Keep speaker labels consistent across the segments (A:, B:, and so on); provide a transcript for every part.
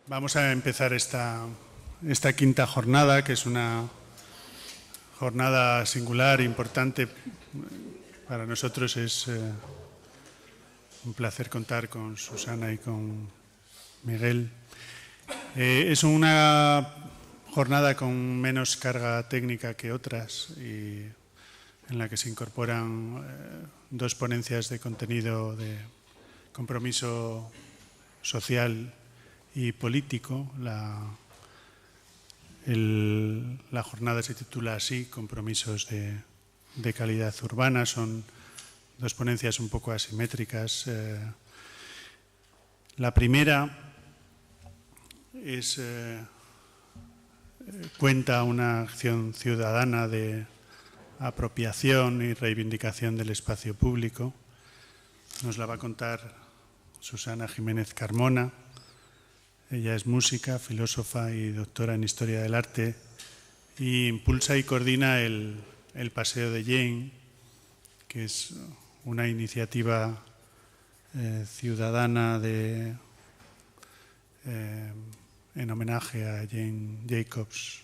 A: Vamos a empezar esta quinta jornada, que es una jornada singular, importante. Para nosotros es un placer contar con Susana y con Miguel. Es una jornada con menos carga técnica que otras y en la que se incorporan dos ponencias de contenido de compromiso social y político. La jornada se titula así, Compromisos de calidad urbana. Son dos ponencias un poco asimétricas. La primera cuenta una acción ciudadana de apropiación y reivindicación del espacio público. Nos la va a contar Susana Jiménez Carmona. Ella es música, filósofa y doctora en Historia del Arte y impulsa y coordina el Paseo de Jane, que es una iniciativa ciudadana en homenaje a Jane Jacobs,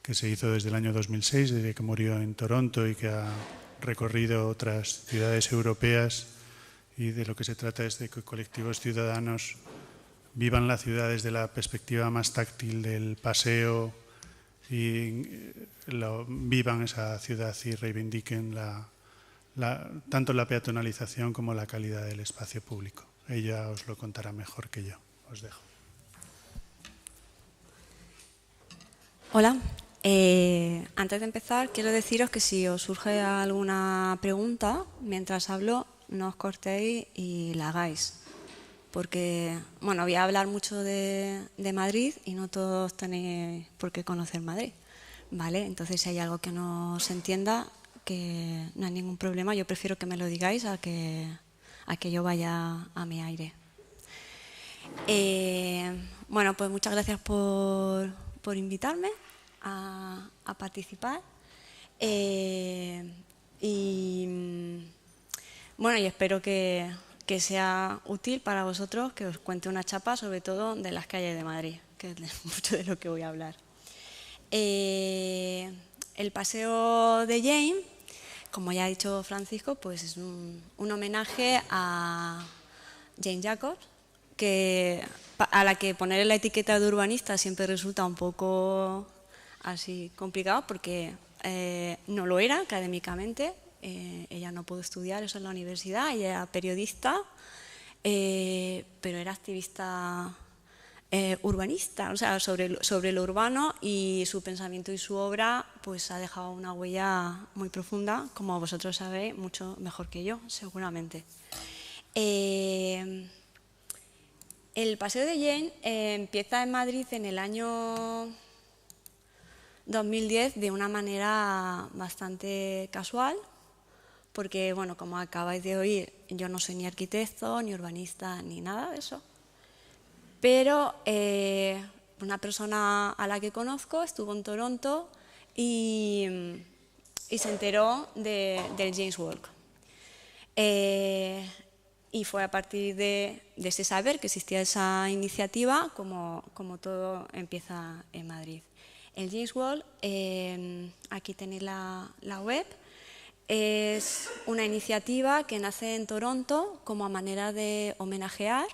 A: que se hizo desde el año 2006, desde que murió en Toronto, y que ha recorrido otras ciudades europeas. Y de lo que se trata es de que colectivos ciudadanos vivan la ciudad desde la perspectiva más táctil del paseo y vivan esa ciudad y reivindiquen tanto la peatonalización como la calidad del espacio público. Ella os lo contará mejor que yo. Os dejo.
B: Hola. Antes de empezar, quiero deciros que si os surge alguna pregunta mientras hablo, no os cortéis y la hagáis. Porque, bueno, voy a hablar mucho de Madrid y no todos tenéis por qué conocer Madrid, ¿vale? Entonces, si hay algo que no se entienda, que no hay ningún problema, yo prefiero que me lo digáis a que yo vaya a mi aire. Bueno, pues muchas gracias por invitarme a participar. Bueno, y espero que sea útil para vosotros que os cuente una chapa, sobre todo de las calles de Madrid, que es mucho de lo que voy a hablar. El Paseo de Jane, como ya ha dicho Francisco, pues es un homenaje a Jane Jacobs, a la que poner la etiqueta de urbanista siempre resulta un poco así complicado, porque no lo era académicamente. Ella no pudo estudiar eso en la universidad, ella era periodista, pero era activista urbanista, o sea, sobre lo urbano, y su pensamiento y su obra pues ha dejado una huella muy profunda, como vosotros sabéis, mucho mejor que yo, seguramente. El Paseo de Jane empieza en Madrid en el año 2010 de una manera bastante casual, porque, bueno, como acabáis de oír, yo no soy ni arquitecto, ni urbanista, ni nada de eso. Pero una persona a la que conozco estuvo en Toronto y se enteró del James Walk. Y fue a partir de ese saber que existía esa iniciativa como todo empieza en Madrid. El James Walk, aquí tenéis la web. Es una iniciativa que nace en Toronto como manera de homenajear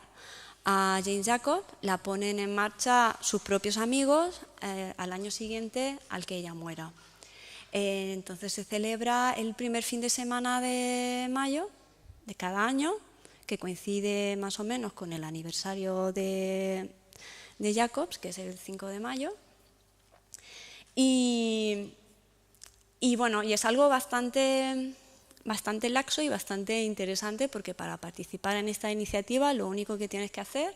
B: a Jane Jacobs. La ponen en marcha sus propios amigos al año siguiente al que ella muera. Entonces se celebra el primer fin de semana de mayo de cada año, que coincide más o menos con el aniversario de Jacobs, que es el 5 de mayo. Y bueno, y es algo bastante laxo y bastante interesante, porque para participar en esta iniciativa lo único que tienes que hacer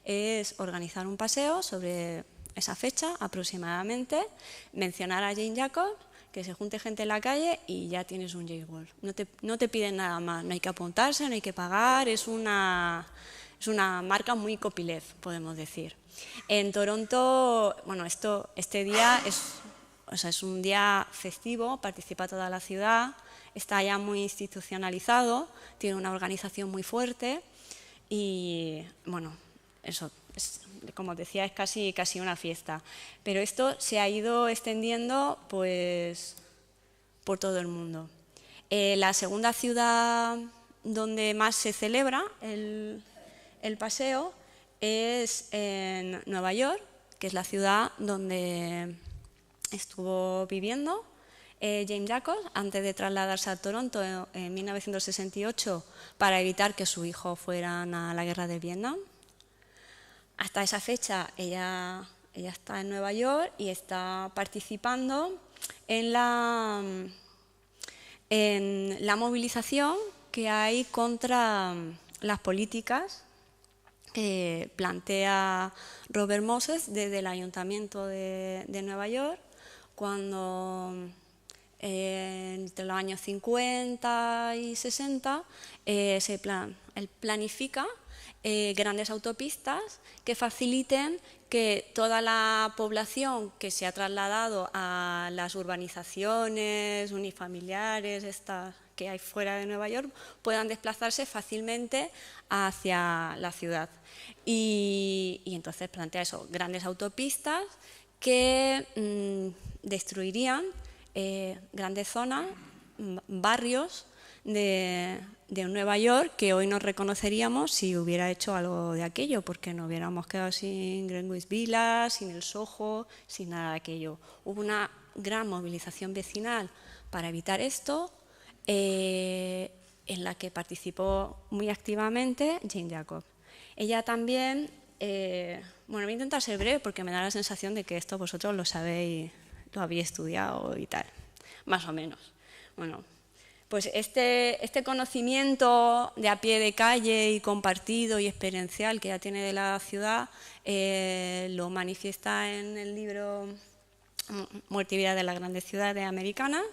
B: es organizar un paseo sobre esa fecha aproximadamente, mencionar a Jane Jacobs, que se junte gente en la calle y ya tienes un Jane Walk. No te piden nada más, no hay que apuntarse, no hay que pagar, es una marca muy copyleft, podemos decir. En Toronto, bueno, este día es un día festivo, participa toda la ciudad, está ya muy institucionalizado, tiene una organización muy fuerte y, bueno, eso, como os decía, es casi una fiesta. Pero esto se ha ido extendiendo pues, por todo el mundo. La segunda ciudad donde más se celebra el paseo es en Nueva York, que es la ciudad donde estuvo viviendo James Jacobs antes de trasladarse a Toronto en 1968 para evitar que su hijo fuera a la guerra de Vietnam. Hasta esa fecha ella está en Nueva York y está participando en la movilización que hay contra las políticas que plantea Robert Moses desde el Ayuntamiento de Nueva York, cuando entre los años 50 y 60 él planifica grandes autopistas que faciliten que toda la población que se ha trasladado a las urbanizaciones unifamiliares estas que hay fuera de Nueva York puedan desplazarse fácilmente hacia la ciudad. Y entonces plantea eso, grandes autopistas que destruirían grandes zonas, barrios de Nueva York que hoy nos reconoceríamos si hubiera hecho algo de aquello, porque nos hubiéramos quedado sin Greenwich Village, sin el Soho, sin nada de aquello. Hubo una gran movilización vecinal para evitar esto, en la que participó muy activamente Jane Jacobs. Ella también, bueno, voy a intentar ser breve porque me da la sensación de que esto vosotros lo sabéis, lo habéis estudiado y tal, más o menos. Bueno, pues este conocimiento de a pie de calle y compartido y experiencial que ella tiene de la ciudad lo manifiesta en el libro Muerte y vida de las grandes ciudades americanas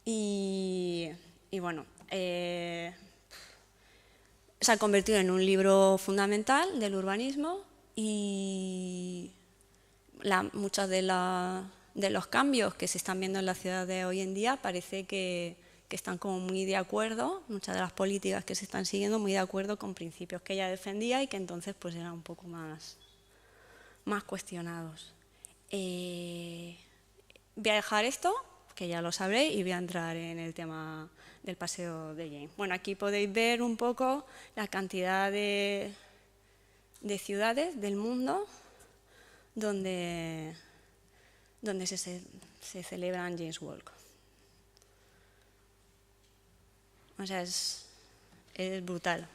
B: y bueno, se ha convertido en un libro fundamental del urbanismo y muchos de los cambios que se están viendo en la ciudad de hoy en día parece que están como muy de acuerdo, muchas de las políticas que se están siguiendo muy de acuerdo con principios que ella defendía y que entonces pues eran un poco más cuestionados. Voy a dejar esto, que ya lo sabréis, y voy a entrar en el tema del paseo de James. Bueno, aquí podéis ver un poco la cantidad de ciudades del mundo donde se celebran James Walk. O sea, es brutal.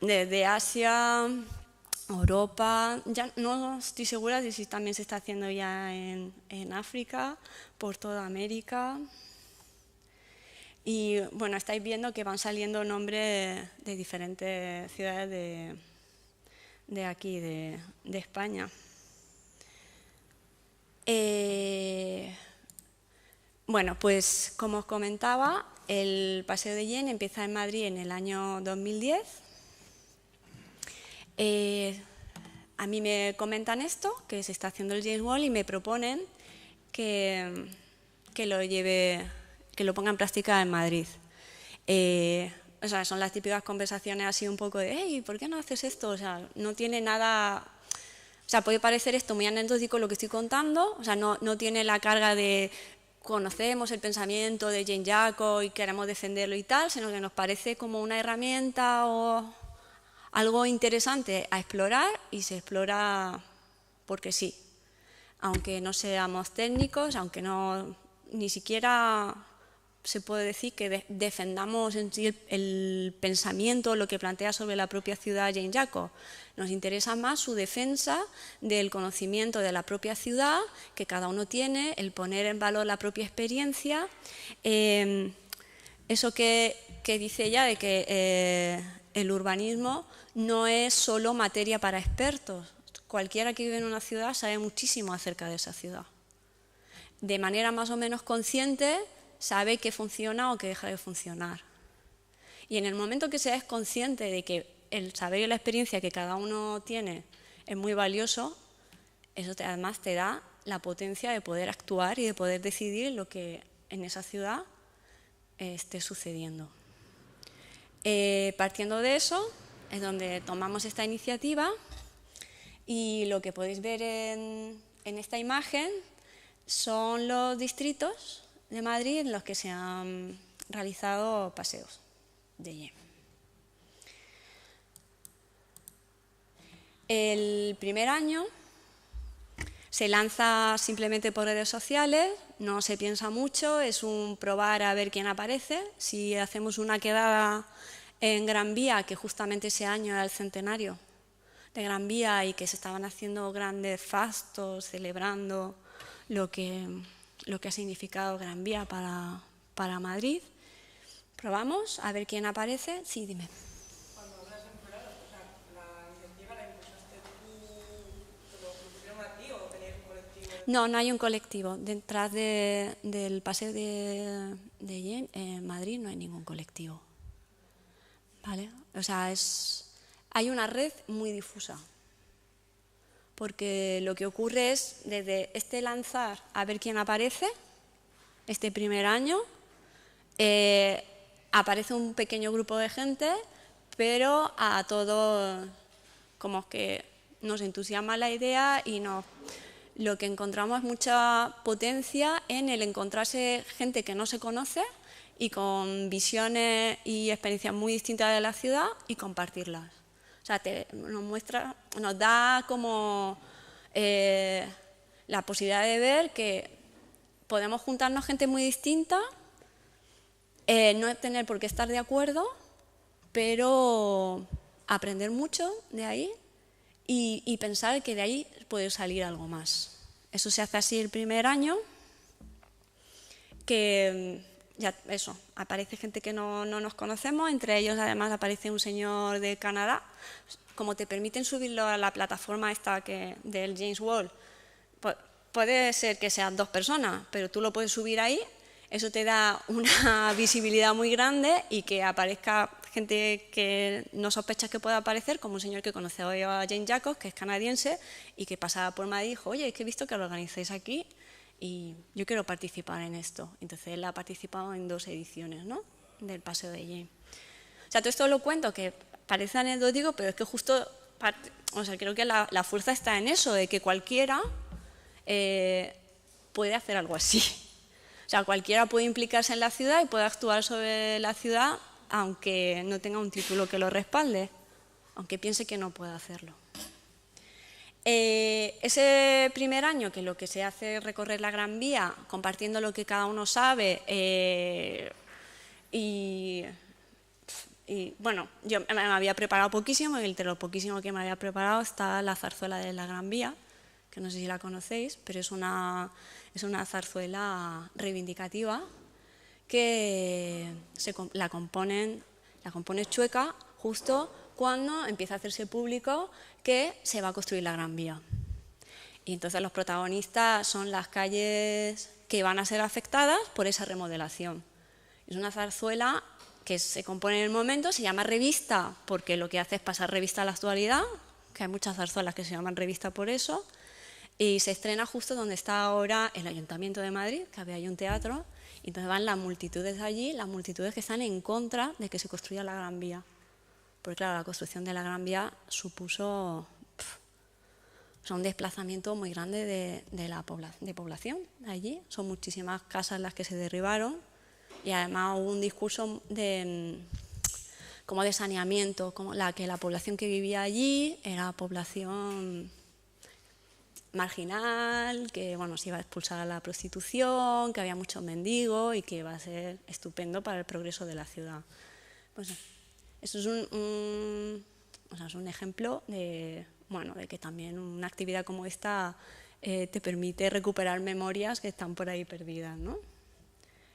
B: Desde Asia, Europa, ya no estoy segura de si también se está haciendo ya en África, por toda América. Y bueno, estáis viendo que van saliendo nombres de diferentes ciudades de aquí, de España. Bueno, pues como os comentaba, el Paseo de Jaén empieza en Madrid en el año 2010. A mí me comentan esto, que se está haciendo el James Walk y me proponen que lo ponga en práctica en Madrid. O sea, son las típicas conversaciones así un poco de hey, ¿por qué no haces esto? O sea, no tiene nada. O sea, puede parecer esto muy anecdótico lo que estoy contando, o sea, no tiene la carga de conocemos el pensamiento de Jane Jacobs y queremos defenderlo y tal, sino que nos parece como una herramienta o algo interesante a explorar y se explora porque sí. Aunque no seamos técnicos, aunque ni siquiera se puede decir que defendamos en sí el pensamiento, lo que plantea sobre la propia ciudad Jane Jacobs. Nos interesa más su defensa del conocimiento de la propia ciudad que cada uno tiene, el poner en valor la propia experiencia. Eso que dice ella de que el urbanismo no es solo materia para expertos. Cualquiera que vive en una ciudad sabe muchísimo acerca de esa ciudad. De manera más o menos consciente sabe qué funciona o qué deja de funcionar. Y en el momento que seas consciente de que el saber y la experiencia que cada uno tiene es muy valioso, eso además te da la potencia de poder actuar y de poder decidir lo que en esa ciudad esté sucediendo. Partiendo de eso, es donde tomamos esta iniciativa, y lo que podéis ver en esta imagen son los distritos de Madrid en los que se han realizado paseos de Jaén. El primer año se lanza simplemente por redes sociales, no se piensa mucho, es un probar a ver quién aparece. Si hacemos una quedada en Gran Vía, que justamente ese año era el centenario de Gran Vía y que se estaban haciendo grandes fastos celebrando lo que ha significado Gran Vía para Madrid, probamos a ver quién aparece. Sí, dime.
C: Cuando hablas en plural, o sea, ¿la iniciativa la impulsaste tú, te lo propusieron a ti o tenías un colectivo?
B: No, no hay un colectivo. Detrás del paseo de Jaén, en Madrid, no hay ningún colectivo. ¿Vale? O sea, hay una red muy difusa. Porque lo que ocurre es, desde este lanzar a ver quién aparece, este primer año, aparece un pequeño grupo de gente, pero a todos como que nos entusiasma la idea y lo que encontramos es mucha potencia en el encontrarse gente que no se conoce y con visiones y experiencias muy distintas de la ciudad y compartirlas. O sea, nos da como la posibilidad de ver que podemos juntarnos gente muy distinta, no tener por qué estar de acuerdo, pero aprender mucho de ahí y pensar que de ahí puede salir algo más. Eso se hace así el primer año, que ya eso, aparece gente que no nos conocemos, entre ellos además aparece un señor de Canadá. Como te permiten subirlo a la plataforma esta del James Wall, puede ser que sean 2 personas, pero tú lo puedes subir ahí, eso te da una visibilidad muy grande y que aparezca gente que no sospechas que pueda aparecer, como un señor que conoce hoy a Jane Jacobs, que es canadiense y que pasaba por Madrid y dijo, oye, es que he visto que lo organizáis aquí y yo quiero participar en esto. Entonces él ha participado en 2 ediciones, ¿no?, del Paseo de Jaén. O sea, todo esto lo cuento, que parece anecdótico, pero es que justo, o sea, creo que la fuerza está en eso, de que cualquiera puede hacer algo así. O sea, cualquiera puede implicarse en la ciudad y puede actuar sobre la ciudad, aunque no tenga un título que lo respalde, aunque piense que no puede hacerlo. Ese primer año, que lo que se hace es recorrer la Gran Vía, compartiendo lo que cada uno sabe, y bueno, yo me había preparado poquísimo, y entre lo poquísimo que me había preparado está la zarzuela de la Gran Vía, que no sé si la conocéis, pero es una zarzuela reivindicativa que la compone Chueca justo cuando empieza a hacerse público que se va a construir la Gran Vía. Y entonces los protagonistas son las calles que van a ser afectadas por esa remodelación. Es una zarzuela que se compone en el momento, se llama revista porque lo que hace es pasar revista a la actualidad, que hay muchas zarzuelas que se llaman revista por eso, y se estrena justo donde está ahora el Ayuntamiento de Madrid, que había ahí un teatro, y entonces van las multitudes allí, las multitudes que están en contra de que se construya la Gran Vía. Porque claro, la construcción de la Gran Vía supuso un desplazamiento muy grande de población allí. Son muchísimas casas las que se derribaron y además hubo un discurso como de saneamiento, como que la población que vivía allí era población marginal, que bueno, se iba a expulsar a la prostitución, que había muchos mendigos y que iba a ser estupendo para el progreso de la ciudad. Pues eso es un ejemplo de que también una actividad como esta te permite recuperar memorias que están por ahí perdidas, ¿no?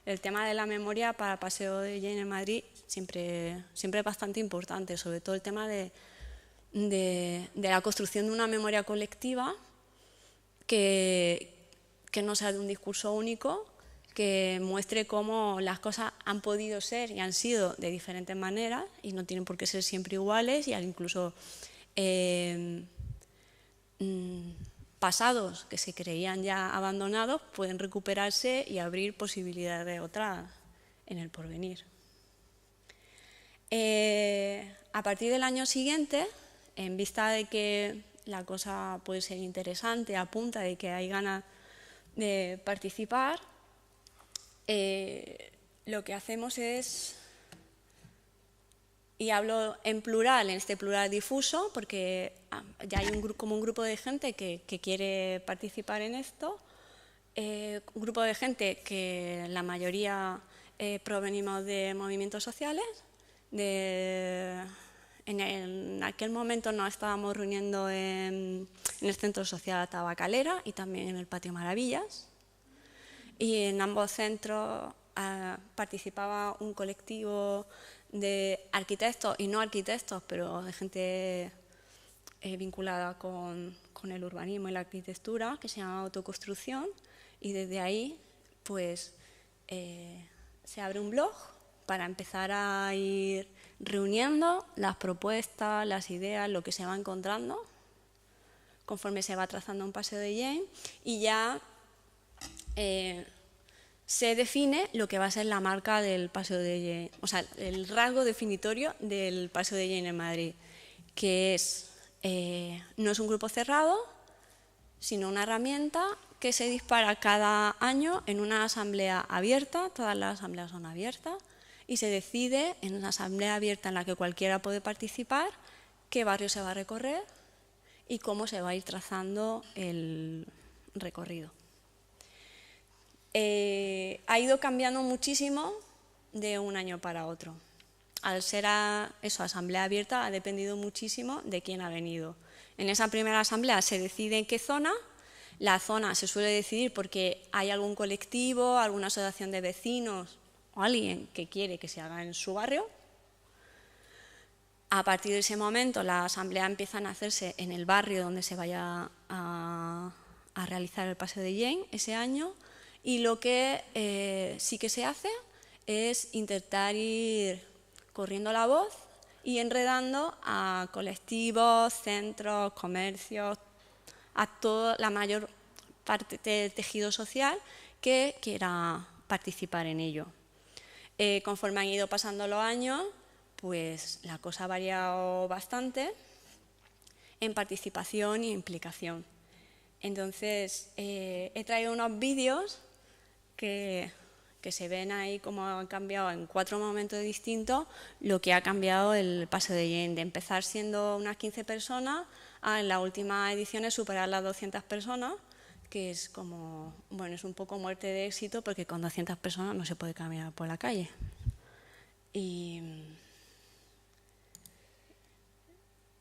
B: El tema de la memoria para Paseo de Jaén en Madrid siempre es bastante importante, sobre todo el tema de la construcción de una memoria colectiva que no sea de un discurso único, que muestre cómo las cosas han podido ser y han sido de diferentes maneras y no tienen por qué ser siempre iguales, y incluso pasados que se creían ya abandonados pueden recuperarse y abrir posibilidades de otras en el porvenir. a partir del año siguiente, en vista de que la cosa puede ser interesante, apunta de que hay ganas de participar, lo que hacemos es, y hablo en plural, en este plural difuso, porque ya hay como un grupo de gente que quiere participar en esto, un grupo de gente que la mayoría provenimos de movimientos sociales. En aquel momento nos estábamos reuniendo en el Centro Social Tabacalera y también en el Patio Maravillas. Y en ambos centros participaba un colectivo de arquitectos y no arquitectos, pero de gente vinculada con el urbanismo y la arquitectura, que se llama Autoconstrucción, y desde ahí pues se abre un blog para empezar a ir reuniendo las propuestas, las ideas, lo que se va encontrando conforme se va trazando un paseo de Jaén, y ya se define lo que va a ser la marca del paseo de Jaén, o sea, el rasgo definitorio del paseo de Jaén en Madrid, que es, no es un grupo cerrado, sino una herramienta que se dispara cada año en una asamblea abierta, todas las asambleas son abiertas, y se decide en una asamblea abierta en la que cualquiera puede participar qué barrio se va a recorrer y cómo se va a ir trazando el recorrido. Ha ido cambiando muchísimo de un año para otro. Al ser asamblea abierta ha dependido muchísimo de quién ha venido. En esa primera asamblea se decide en qué zona. La zona se suele decidir porque hay algún colectivo, alguna asociación de vecinos o alguien que quiere que se haga en su barrio. A partir de ese momento, la asamblea empieza a hacerse en el barrio donde se vaya a realizar el paseo de Jaén ese año, y lo que sí que se hace es intentar ir corriendo la voz y enredando a colectivos, centros, comercios, a toda la mayor parte del tejido social que quiera participar en ello. Conforme han ido pasando los años, pues la cosa ha variado bastante en participación y implicación. Entonces, he traído unos vídeos que se ven ahí cómo han cambiado en 4 momentos distintos lo que ha cambiado el paseo de Jaén, de empezar siendo unas 15 personas a en la última edición superar las 200 personas, que es como, bueno, es un poco muerte de éxito porque con 200 personas no se puede caminar por la calle. Y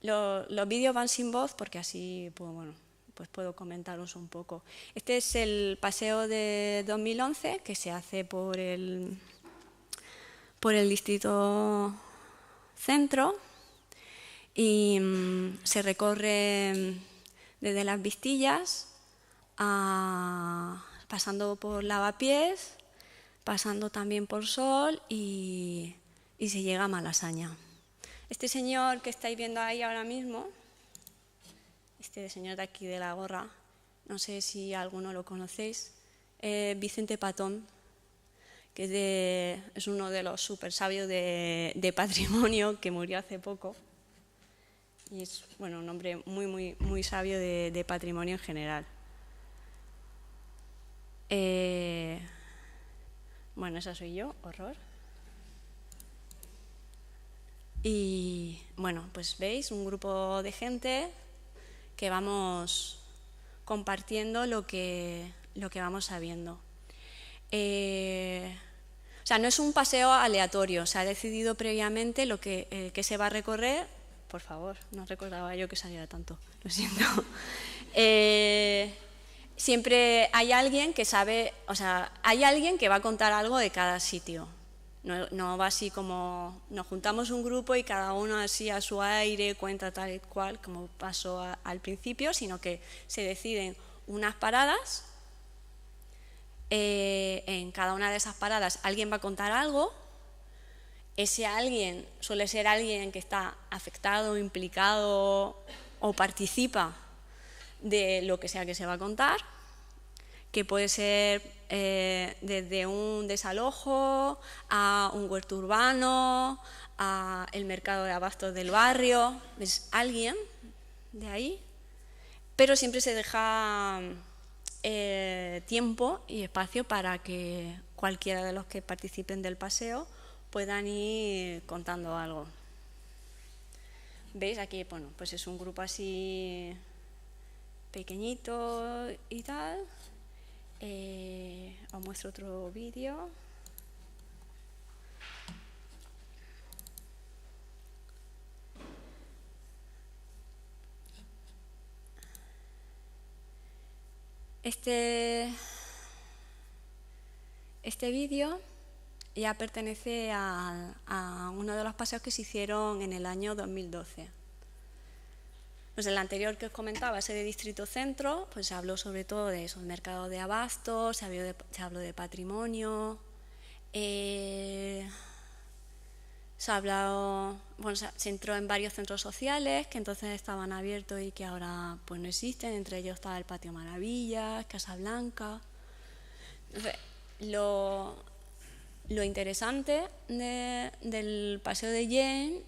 B: los vídeos van sin voz porque así, pues bueno, pues puedo comentaros un poco. Este es el paseo de 2011 que se hace por el distrito centro y se recorre desde Las Vistillas pasando por Lavapiés, pasando también por Sol y se llega a Malasaña. Este señor que estáis viendo ahí ahora mismo, este señor de aquí de la gorra, no sé si alguno lo conocéis, Vicente Patón, que es uno de los super sabios de patrimonio que murió hace poco. Y es, bueno, un hombre muy, muy, muy sabio de patrimonio en general. Bueno, esa soy yo, horror. Y bueno, pues veis, un grupo de gente que vamos compartiendo lo que vamos sabiendo. O sea, no es un paseo aleatorio, se ha decidido previamente lo que se va a recorrer. Por favor, no recordaba yo que saliera tanto, lo siento. Siempre hay alguien que sabe, o sea, hay alguien que va a contar algo de cada sitio. No va así como nos juntamos un grupo y cada uno así a su aire cuenta tal y cual como pasó al principio, sino que se deciden unas paradas. En cada una de esas paradas alguien va a contar algo. Ese alguien suele ser alguien que está afectado, implicado o participa de lo que sea que se va a contar, que puede ser desde un desalojo a un huerto urbano, el mercado de abastos del barrio, es alguien de ahí, pero siempre se deja tiempo y espacio para que cualquiera de los que participen del paseo puedan ir contando algo. ¿Veis? Aquí, bueno, pues es un grupo así pequeñito y tal. Os muestro otro vídeo. Este vídeo ya pertenece a uno de los paseos que se hicieron en el año 2012. Pues el anterior que os comentaba, ese de Distrito Centro, pues se habló sobre todo de eso, el mercado de abastos, se habló de patrimonio, se entró en varios centros sociales que entonces estaban abiertos y que ahora pues no existen, entre ellos estaba el Patio Maravillas, Casa Blanca. Entonces, lo interesante del Paseo de Jaén,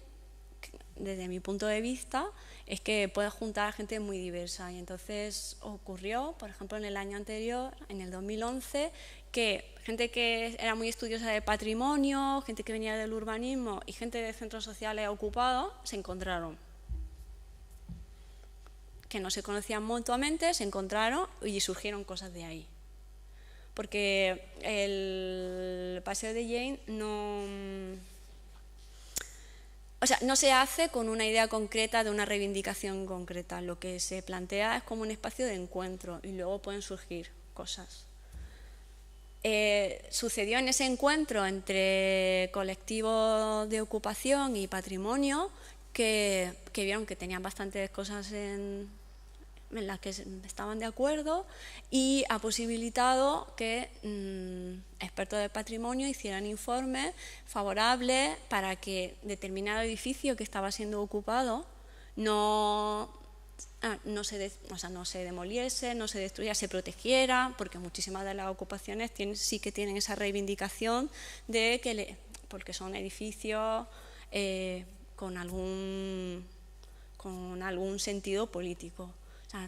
B: desde mi punto de vista, es que puede juntar a gente muy diversa. Y entonces ocurrió, por ejemplo, en el año anterior, en el 2011, que gente que era muy estudiosa de patrimonio, gente que venía del urbanismo y gente de centros sociales ocupados se encontraron. Que no se conocían mutuamente, se encontraron y surgieron cosas de ahí. Porque el Paseo de Jaén no se hace con una idea concreta de una reivindicación concreta. Lo que se plantea es como un espacio de encuentro y luego pueden surgir cosas. Sucedió en ese encuentro entre colectivos de ocupación y patrimonio que vieron que tenían bastantes cosas en las que estaban de acuerdo y ha posibilitado que expertos de patrimonio hicieran informes favorables para que determinado edificio que estaba siendo ocupado no se demoliese, no se destruyera, se protegiera, porque muchísimas de las ocupaciones sí que tienen esa reivindicación de que porque son edificios con algún sentido político.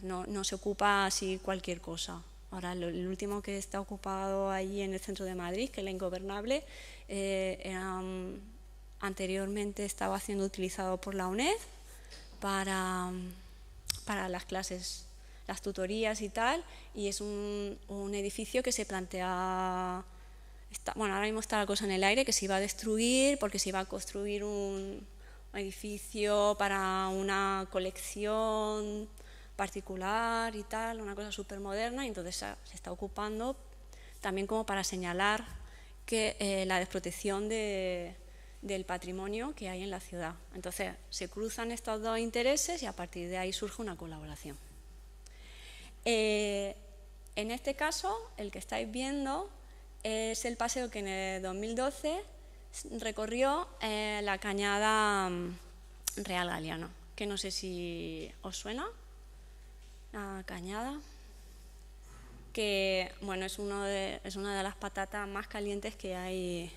B: No se ocupa así cualquier cosa. Ahora, el último que está ocupado allí en el centro de Madrid, que es la Ingobernable, anteriormente estaba siendo utilizado por la UNED para las clases, las tutorías y tal, y es un edificio que se plantea, ahora mismo está la cosa en el aire, que se iba a destruir porque se iba a construir un edificio para una colección particular y tal, una cosa súper moderna, y entonces se está ocupando también como para señalar que la desprotección del patrimonio que hay en la ciudad. Entonces se cruzan estos dos intereses y a partir de ahí surge una colaboración. En este caso, el que estáis viendo es el paseo que en el 2012 recorrió la Cañada Real Galiano, que no sé si os suena. La Cañada, que bueno, es una de las patatas más calientes que hay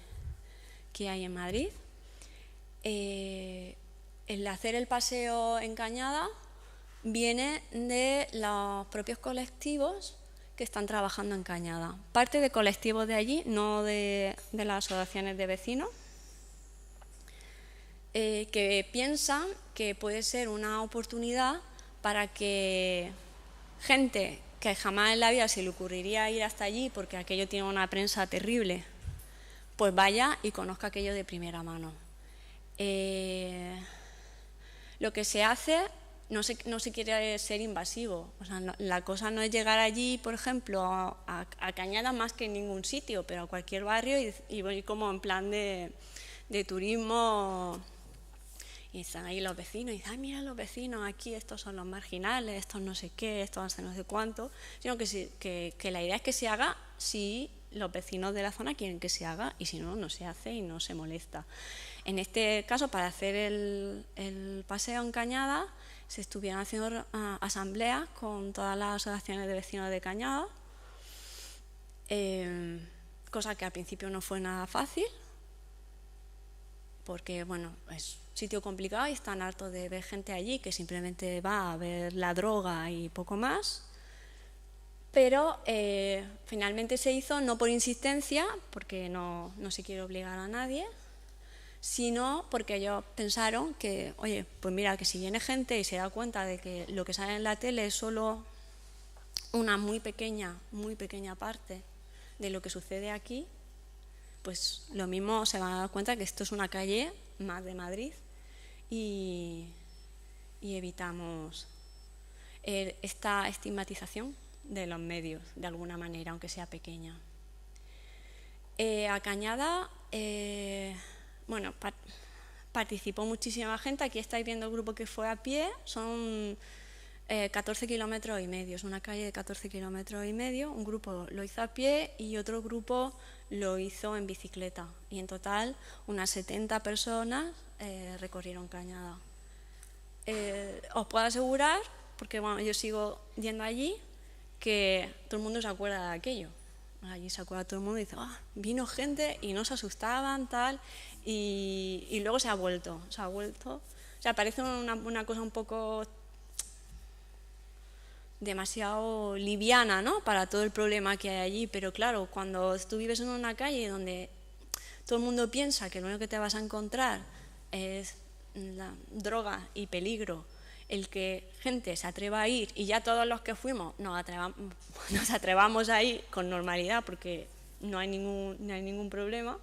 B: en Madrid. El hacer el paseo en Cañada viene de los propios colectivos que están trabajando en Cañada. Parte de colectivos de allí, no de las asociaciones de vecinos, que piensan que puede ser una oportunidad para que gente que jamás en la vida se le ocurriría ir hasta allí porque aquello tiene una prensa terrible, pues vaya y conozca aquello de primera mano. Lo que se hace no se quiere ser invasivo. O sea, la cosa no es llegar allí, por ejemplo, a Cañada más que en ningún sitio, pero a cualquier barrio y voy como en plan de turismo. Y están ahí los vecinos y dicen, ay, mira los vecinos aquí, estos son los marginales, estos no sé qué, estos hacen no sé cuánto. Sino que la idea es que se haga si los vecinos de la zona quieren que se haga y si no, no se hace y no se molesta. En este caso, para hacer el paseo en Cañada, se estuvieron haciendo asambleas con todas las asociaciones de vecinos de Cañada, cosa que al principio no fue nada fácil, porque bueno, es un sitio complicado y están hartos de ver gente allí que simplemente va a ver la droga y poco más. Pero finalmente se hizo no por insistencia, porque no se quiere obligar a nadie, sino porque ellos pensaron que, oye, pues mira, que si viene gente y se da cuenta de que lo que sale en la tele es solo una muy pequeña parte de lo que sucede aquí, pues lo mismo se van a dar cuenta que esto es una calle más de Madrid y evitamos esta estigmatización de los medios, de alguna manera, aunque sea pequeña. A Cañada, bueno, participó muchísima gente. Aquí estáis viendo el grupo que fue a pie, son 14 kilómetros y medio, es una calle de 14 kilómetros y medio. Un grupo lo hizo a pie y otro grupo lo hizo en bicicleta. Y en total unas 70 personas recorrieron Cañada. Os puedo asegurar, porque bueno, yo sigo yendo allí, que todo el mundo se acuerda de aquello. Allí se acuerda todo el mundo y dice, vino gente y no se asustaban, tal, y luego se ha vuelto. O sea, parece una cosa un poco demasiado liviana, ¿no?, para todo el problema que hay allí, pero claro, cuando tú vives en una calle donde todo el mundo piensa que lo único que te vas a encontrar es la droga y peligro, el que gente se atreva a ir y ya todos los que fuimos nos atrevamos a ir con normalidad porque no hay ningún problema,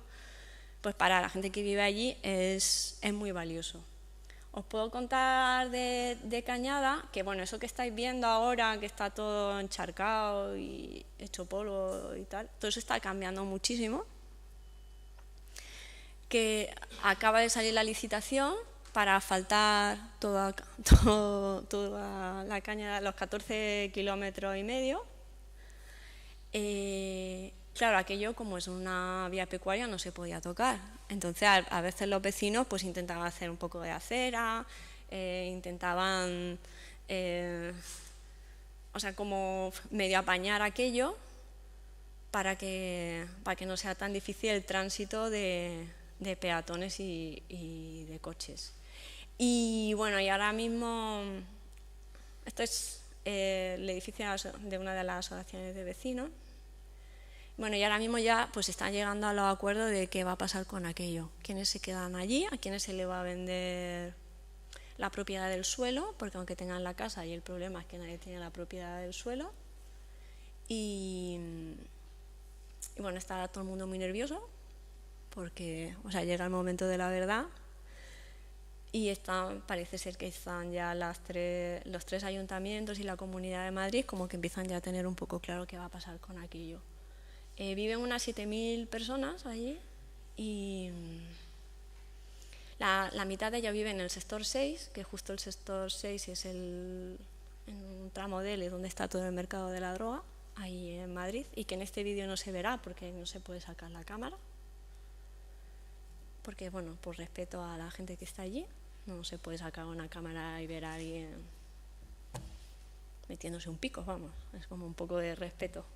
B: pues para la gente que vive allí es muy valioso. Os puedo contar de Cañada, que bueno, eso que estáis viendo ahora, que está todo encharcado y hecho polvo y tal, todo eso está cambiando muchísimo, que acaba de salir la licitación para asfaltar toda la Cañada, los 14 kilómetros y medio. Claro, aquello como es una vía pecuaria no se podía tocar. Entonces a veces los vecinos pues intentaban hacer un poco de acera, intentaban o sea, como medio apañar aquello para que no sea tan difícil el tránsito de peatones y de coches. Y bueno, y ahora mismo, esto es el edificio de una de las asociaciones de vecinos. Bueno, y ahora mismo ya pues están llegando a los acuerdos de qué va a pasar con aquello. ¿Quiénes se quedan allí? ¿A quiénes se le va a vender la propiedad del suelo? Porque aunque tengan la casa, y el problema es que nadie tiene la propiedad del suelo. Y bueno, está todo el mundo muy nervioso porque, o sea, llega el momento de la verdad. Y parece ser que están ya los tres ayuntamientos y la Comunidad de Madrid como que empiezan ya a tener un poco claro qué va a pasar con aquello. Viven unas 7.000 personas allí y la mitad de ellas viven en el sector 6, que justo el sector 6 es en un tramo de L donde está todo el mercado de la droga, ahí en Madrid, y que en este vídeo no se verá porque no se puede sacar la cámara. Porque, bueno, por respeto a la gente que está allí, no se puede sacar una cámara y ver a alguien metiéndose un pico, vamos, es como un poco de respeto.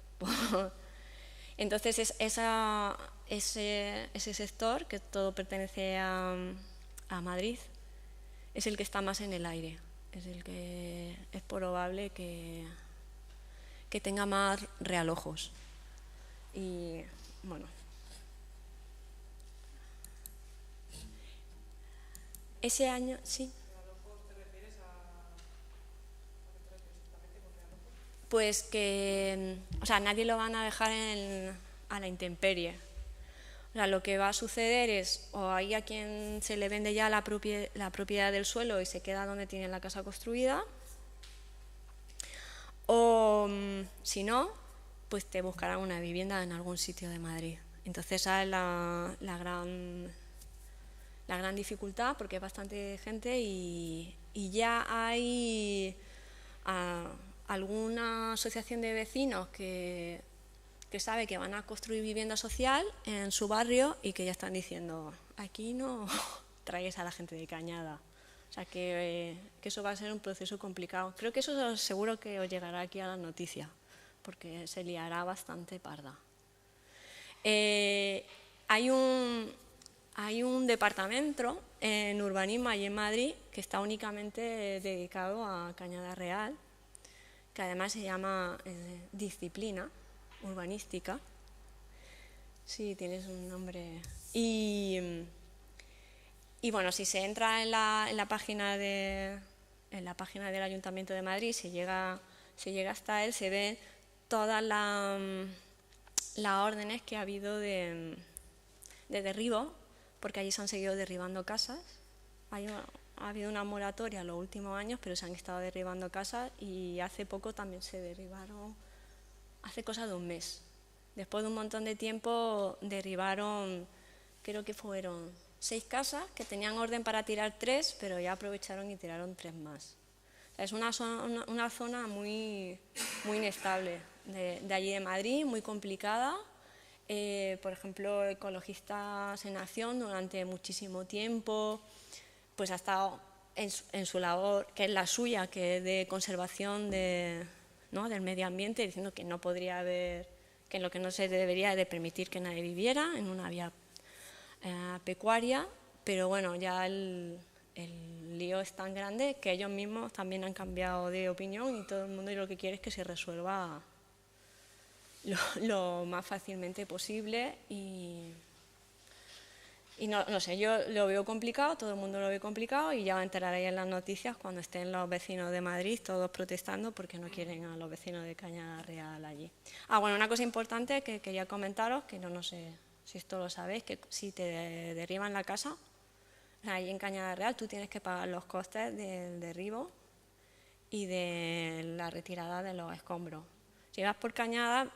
B: Entonces, ese sector, que todo pertenece a Madrid, es el que está más en el aire, es el que es probable que tenga más realojos. Y, bueno, ese año, sí. Pues que, o sea, nadie lo van a dejar a la intemperie. O sea, lo que va a suceder es, o hay a quien se le vende ya la propiedad del suelo y se queda donde tiene la casa construida, o si no, pues te buscarán una vivienda en algún sitio de Madrid. Entonces esa es la gran dificultad, porque es bastante gente y ya hay alguna asociación de vecinos que sabe que van a construir vivienda social en su barrio y que ya están diciendo, aquí no traigáis a la gente de Cañada. O sea, que eso va a ser un proceso complicado. Creo que eso seguro que os llegará aquí a la noticia, porque se liará bastante parda. Hay
D: Hay un departamento en urbanismo allí en Madrid que está únicamente dedicado a Cañada Real, que además se llama disciplina urbanística. Sí, tienes un nombre. Y bueno, si se entra en la página del Ayuntamiento de Madrid, se llega hasta él, se ven todas las órdenes que ha habido de derribo, porque allí se han seguido derribando casas. Ha habido una moratoria en los últimos años, pero se han estado derribando casas y hace poco también se derribaron, hace cosa de un mes. Después de un montón de tiempo derribaron, creo que fueron 6 casas que tenían orden para tirar 3, pero ya aprovecharon y tiraron 3 más. O sea, es una zona muy, muy inestable de allí de Madrid, muy complicada. Por ejemplo, Ecologistas en Acción durante muchísimo tiempo pues ha estado en su labor, que es la suya, que es de conservación del medio ambiente, diciendo que no podría haber, que en lo que no se debería de permitir que nadie viviera en una vía pecuaria, pero bueno, ya el lío es tan grande que ellos mismos también han cambiado de opinión y todo el mundo lo que quiere es que se resuelva lo más fácilmente posible y no sé, yo lo veo complicado, todo el mundo lo ve complicado y ya os enteraréis en las noticias cuando estén los vecinos de Madrid todos protestando porque no quieren a los vecinos de Cañada Real allí. Bueno, una cosa importante que quería comentaros, que no sé si esto lo sabéis, que si te derriban la casa, allí en Cañada Real tú tienes que pagar los costes del derribo y de la retirada de los escombros. Si vas por Cañada,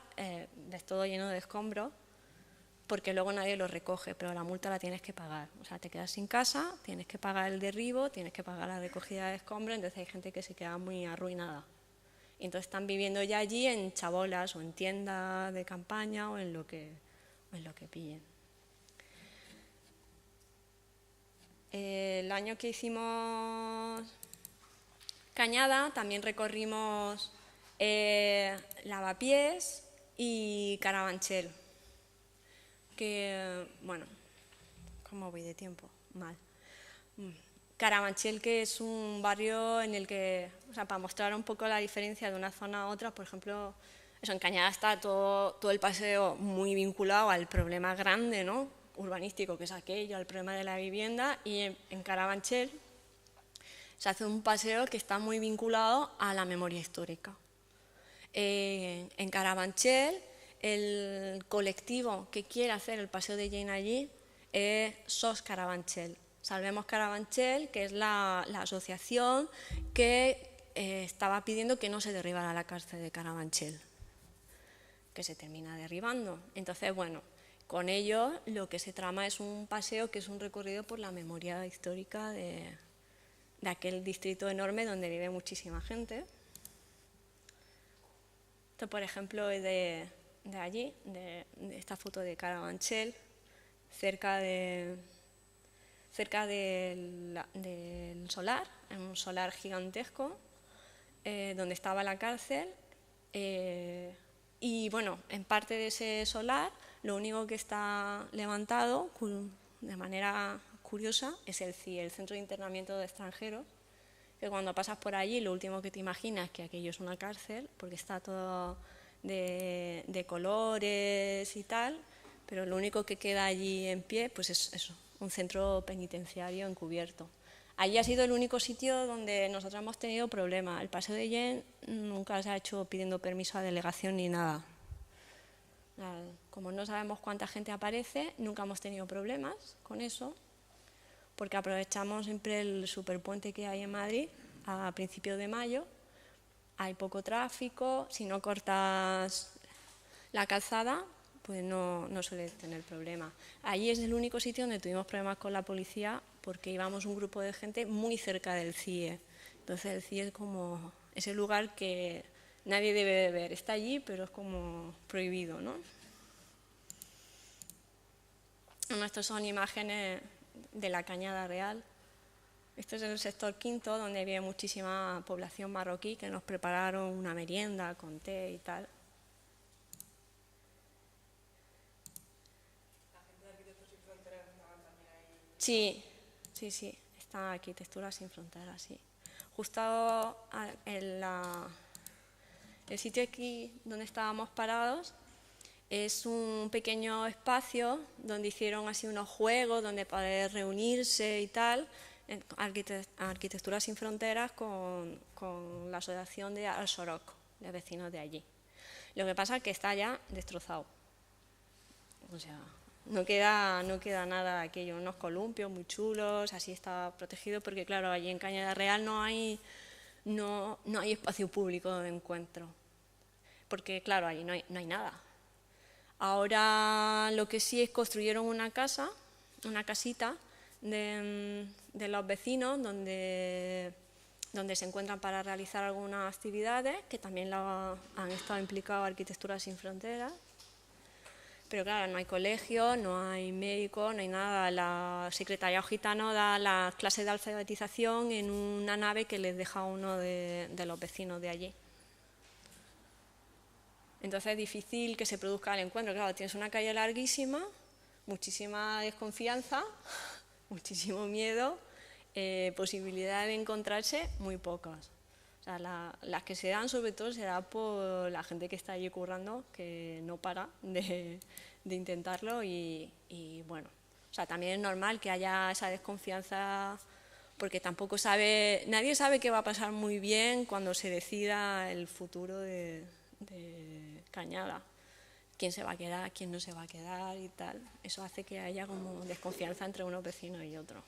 D: ves todo lleno de escombros, porque luego nadie los recoge, pero la multa la tienes que pagar. O sea, te quedas sin casa, tienes que pagar el derribo, tienes que pagar la recogida de escombros, entonces hay gente que se queda muy arruinada. Y entonces están viviendo ya allí en chabolas o en tiendas de campaña o en lo que pillen. El año que hicimos Cañada también recorrimos Lavapiés y Carabanchel, que, bueno, ¿cómo voy de tiempo? Mal. Carabanchel, que es un barrio en el que, o sea, para mostrar un poco la diferencia de una zona a otra, por ejemplo, eso, en Cañada está todo el paseo muy vinculado al problema grande, ¿no?, urbanístico, que es aquello, al problema de la vivienda, y en Carabanchel se hace un paseo que está muy vinculado a la memoria histórica. En Carabanchel, el colectivo que quiere hacer el paseo de Jane allí es SOS Carabanchel. Salvemos Carabanchel, que es la asociación que estaba pidiendo que no se derribara la cárcel de Carabanchel, que se termina derribando. Entonces, bueno, con ellos lo que se trama es un paseo que es un recorrido por la memoria histórica de aquel distrito enorme donde vive muchísima gente. Esto, por ejemplo, es de allí, de esta foto de Carabanchel, cerca del solar, en un solar gigantesco, donde estaba la cárcel. Y bueno, en parte de ese solar, lo único que está levantado de manera curiosa es el CIE, el Centro de Internamiento de Extranjeros, que cuando pasas por allí lo último que te imaginas es que aquello es una cárcel, porque está todo de colores y tal, pero lo único que queda allí en pie pues es eso, un centro penitenciario encubierto. Allí ha sido el único sitio donde nosotros hemos tenido problemas. El paseo de Jane nunca se ha hecho pidiendo permiso a delegación ni nada. Como no sabemos cuánta gente aparece, nunca hemos tenido problemas con eso, porque aprovechamos siempre el superpuente que hay en Madrid a principios de mayo. Hay poco tráfico, si no cortas la calzada, pues no suele tener problema. Allí es el único sitio donde tuvimos problemas con la policía porque íbamos un grupo de gente muy cerca del CIE. Entonces el CIE es como ese lugar que nadie debe ver. Está allí, pero es como prohibido, ¿no? Bueno, estas son imágenes de la Cañada Real. Esto es el sector quinto, donde vive muchísima población marroquí que nos prepararon una merienda con té y tal.
C: La gente de Arquitectos Sin Fronteras estaban también ahí.
D: Sí, está Arquitectura sin Fronteras, sí. Justo el sitio aquí donde estábamos parados es un pequeño espacio donde hicieron así unos juegos, donde poder reunirse y tal, Arquitectura sin Fronteras con la asociación de Al-Sorok, de vecinos de allí. Lo que pasa es que está ya destrozado. O sea, no queda nada de aquello, unos columpios muy chulos, así está protegido, porque claro, allí en Cañada Real no hay espacio público de encuentro, porque claro, allí no hay nada. Ahora lo que sí es construyeron una casita de los vecinos donde se encuentran para realizar algunas actividades, que también han estado implicados Arquitectura sin Fronteras. Pero claro, no hay colegio, no hay médico, no hay nada. La Secretariado Gitano da las clases de alfabetización en una nave que les deja uno de los vecinos de allí. Entonces es difícil que se produzca el encuentro. Claro, tienes una calle larguísima, muchísima desconfianza, muchísimo miedo, posibilidad de encontrarse muy pocas. O sea, las que se dan sobre todo se da por la gente que está allí currando, que no para de intentarlo y bueno, o sea, también es normal que haya esa desconfianza porque tampoco nadie sabe qué va a pasar muy bien cuando se decida el futuro de Cañada. Quién se va a quedar, quién no se va a quedar y tal. Eso hace que haya como desconfianza entre unos vecinos y otros.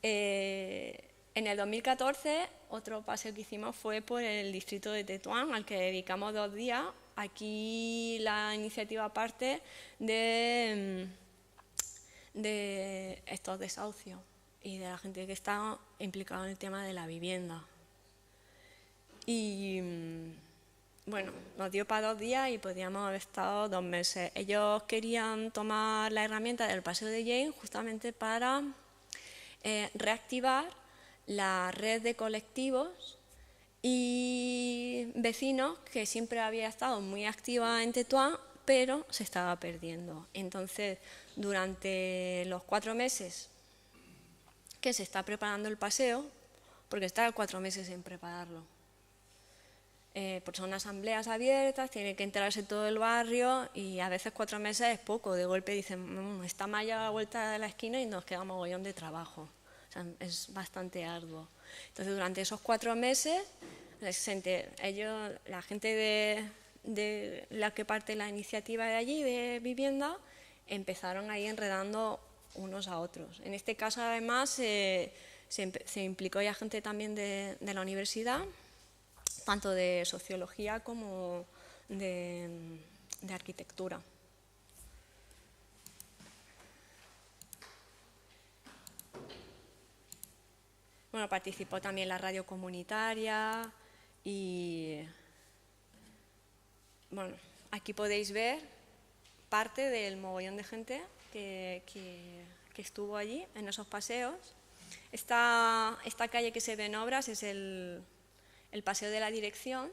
D: En el 2014, otro paseo que hicimos fue por el distrito de Tetuán, al que dedicamos 2 días. Aquí la iniciativa parte de estos desahucios y de la gente que está implicada en el tema de la vivienda. Y bueno, nos dio para 2 días y podíamos haber estado 2 meses. Ellos querían tomar la herramienta del Paseo de Jaén justamente para reactivar la red de colectivos y vecinos que siempre había estado muy activa en Tetuán, pero se estaba perdiendo. Entonces, durante los 4 meses que se está preparando el paseo, porque está 4 meses en prepararlo, pues son asambleas abiertas, tiene que enterarse todo el barrio y a veces 4 meses es poco. De golpe dicen, está Maya a la vuelta de la esquina y nos queda mogollón de trabajo. O sea, es bastante arduo. Entonces, durante esos 4 meses, la gente de la que parte la iniciativa de allí, de vivienda, empezaron ahí enredando unos a otros. En este caso, además, se implicó ya gente también de la universidad, tanto de sociología como de arquitectura. Bueno, participó también la radio comunitaria y bueno, aquí podéis ver parte del mogollón de gente que estuvo allí en esos paseos. Esta calle que se ve en obras es el Paseo de la Dirección,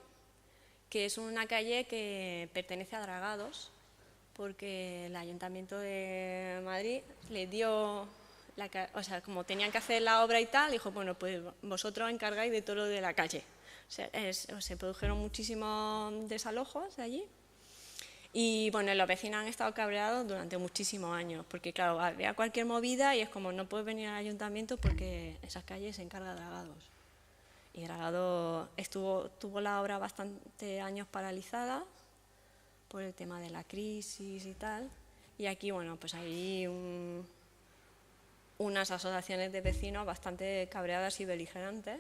D: que es una calle que pertenece a Dragados, porque el Ayuntamiento de Madrid le dio, o sea, como tenían que hacer la obra y tal, dijo, bueno, pues vosotros encargáis de todo lo de la calle. O sea, se produjeron muchísimos desalojos de allí. Y bueno, los vecinos han estado cabreados durante muchísimos años, porque claro, había cualquier movida y es como, no puedes venir al ayuntamiento porque esas calles se encarga Dragados. Y Dragados tuvo la obra bastante años paralizada por el tema de la crisis y tal. Y aquí, bueno, pues hay unas asociaciones de vecinos bastante cabreadas y beligerantes,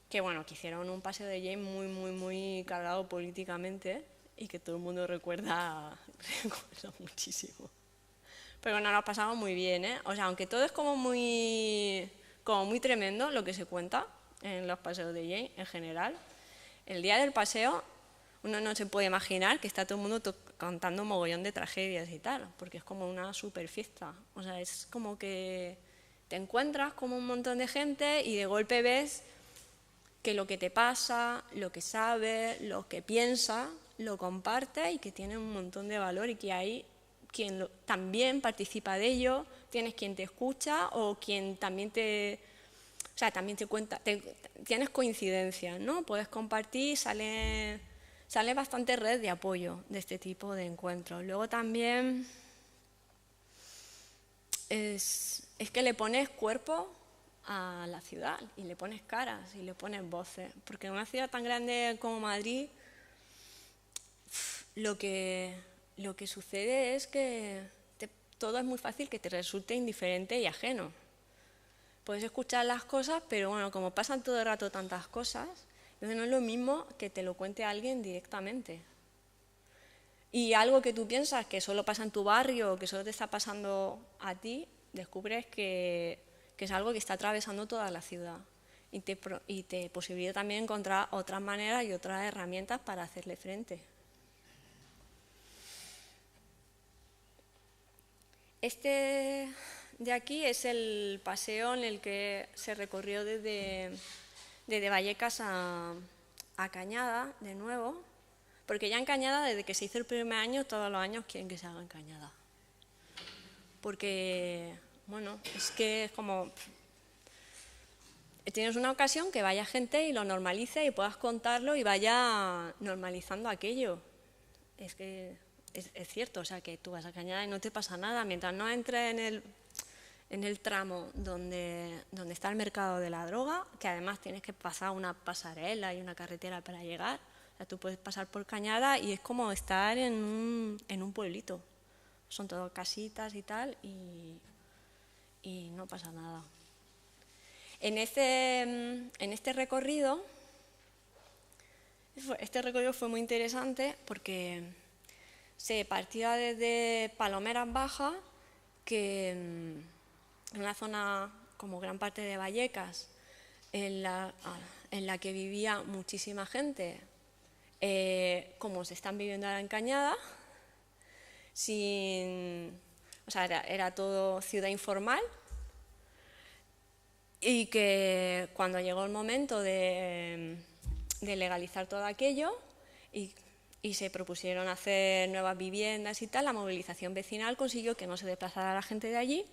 D: que bueno, que hicieron un paseo de Jaén muy, muy, muy cargado políticamente y que todo el mundo recuerda muchísimo. Pero bueno, nos pasamos muy bien, ¿eh? O sea, aunque todo es como muy tremendo lo que se cuenta en los paseos de Jaén en general, el día del paseo uno no se puede imaginar que está todo el mundo contando un mogollón de tragedias y tal, porque es como una super fiesta. O sea, es como que te encuentras como un montón de gente y de golpe ves que lo que te pasa, lo que sabes, lo que piensas, lo compartes y que tiene un montón de valor y que quien también participa de ello, tienes quien te escucha o quien también también te cuenta, tienes coincidencias, ¿no? Puedes compartir, sale bastante red de apoyo de este tipo de encuentros. Luego también es que le pones cuerpo a la ciudad y le pones caras y le pones voces, porque en una ciudad tan grande como Madrid lo que sucede es que todo es muy fácil que te resulte indiferente y ajeno. Puedes escuchar las cosas, pero bueno, como pasan todo el rato tantas cosas, entonces no es lo mismo que te lo cuente alguien directamente. Y algo que tú piensas que solo pasa en tu barrio o que solo te está pasando a ti, descubres que es algo que está atravesando toda la ciudad y te posibilita también encontrar otras maneras y otras herramientas para hacerle frente. Este de aquí es el paseo en el que se recorrió desde Vallecas a Cañada, de nuevo, porque ya en Cañada, desde que se hizo el primer año, todos los años quieren que se haga en Cañada. Porque, bueno, es que es como... Tienes una ocasión que vaya gente y lo normalice y puedas contarlo y vaya normalizando aquello. Es que es cierto, o sea, que tú vas a Cañada y no te pasa nada. Mientras no entres en el tramo donde está el mercado de la droga, que además tienes que pasar una pasarela y una carretera para llegar. O sea, tú puedes pasar por Cañada y es como estar en un pueblito. Son todo casitas y tal y no pasa nada. En este recorrido fue muy interesante porque se partía desde Palomeras Bajas, que en una zona como gran parte de Vallecas, en la que vivía muchísima gente, como se están viviendo ahora en Cañada, era todo ciudad informal, y que cuando llegó el momento de legalizar todo aquello y se propusieron hacer nuevas viviendas y tal, la movilización vecinal consiguió que no se desplazara la gente de allí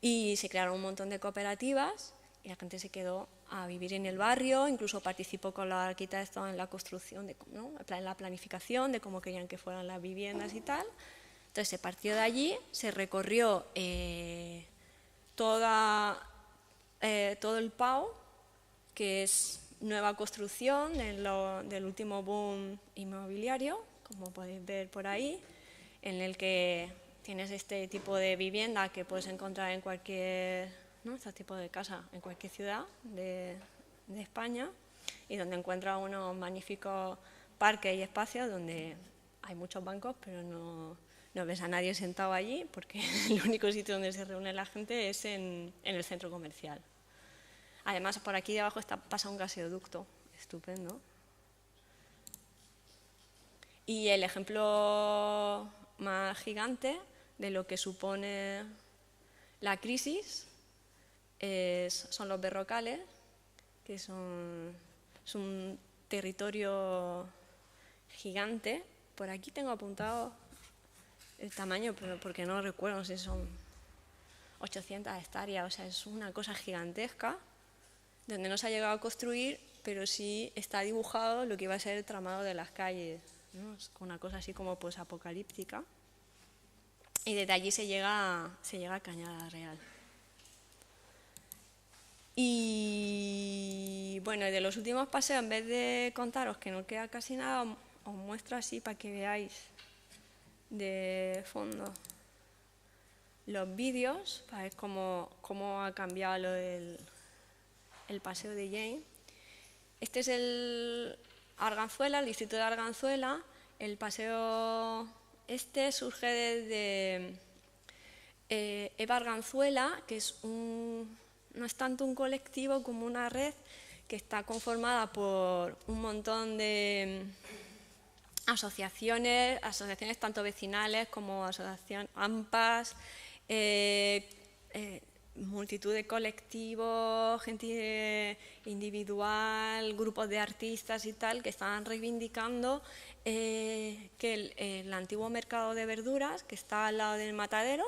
D: y se crearon un montón de cooperativas y la gente se quedó a vivir en el barrio, incluso participó con los arquitectos en la construcción, en la planificación de cómo querían que fueran las viviendas y tal. Entonces se partió de allí, se recorrió todo el PAO, que es nueva construcción del último boom inmobiliario, como podéis ver por ahí, en el que tienes este tipo de vivienda que puedes encontrar en cualquier, ¿no? Este tipo de casa en cualquier ciudad de España, y donde encuentras unos magníficos parques y espacios donde hay muchos bancos, pero no ves a nadie sentado allí, porque el único sitio donde se reúne la gente es en el centro comercial. Además, por aquí debajo pasa un gasoducto, estupendo. Y el ejemplo más gigante de lo que supone la crisis son los berrocales, que es un territorio gigante. Por aquí tengo apuntado el tamaño, pero porque no recuerdo, no sé si son 800 hectáreas, o sea, es una cosa gigantesca, donde no se ha llegado a construir, pero sí está dibujado lo que iba a ser el tramado de las calles, ¿no? Es una cosa así como apocalíptica. Y desde allí se llega a Cañada Real. Y bueno, de los últimos paseos, en vez de contaros que no queda casi nada, os muestro así para que veáis de fondo los vídeos, para ver cómo ha cambiado el paseo de Jane. Este es el distrito de Arganzuela. El paseo surge desde Eva Arganzuela, que no es tanto un colectivo como una red que está conformada por un montón de asociaciones tanto vecinales como asociación AMPAs, multitud de colectivos, gente individual, grupos de artistas y tal, que están reivindicando que el antiguo mercado de verduras, que está al lado del matadero,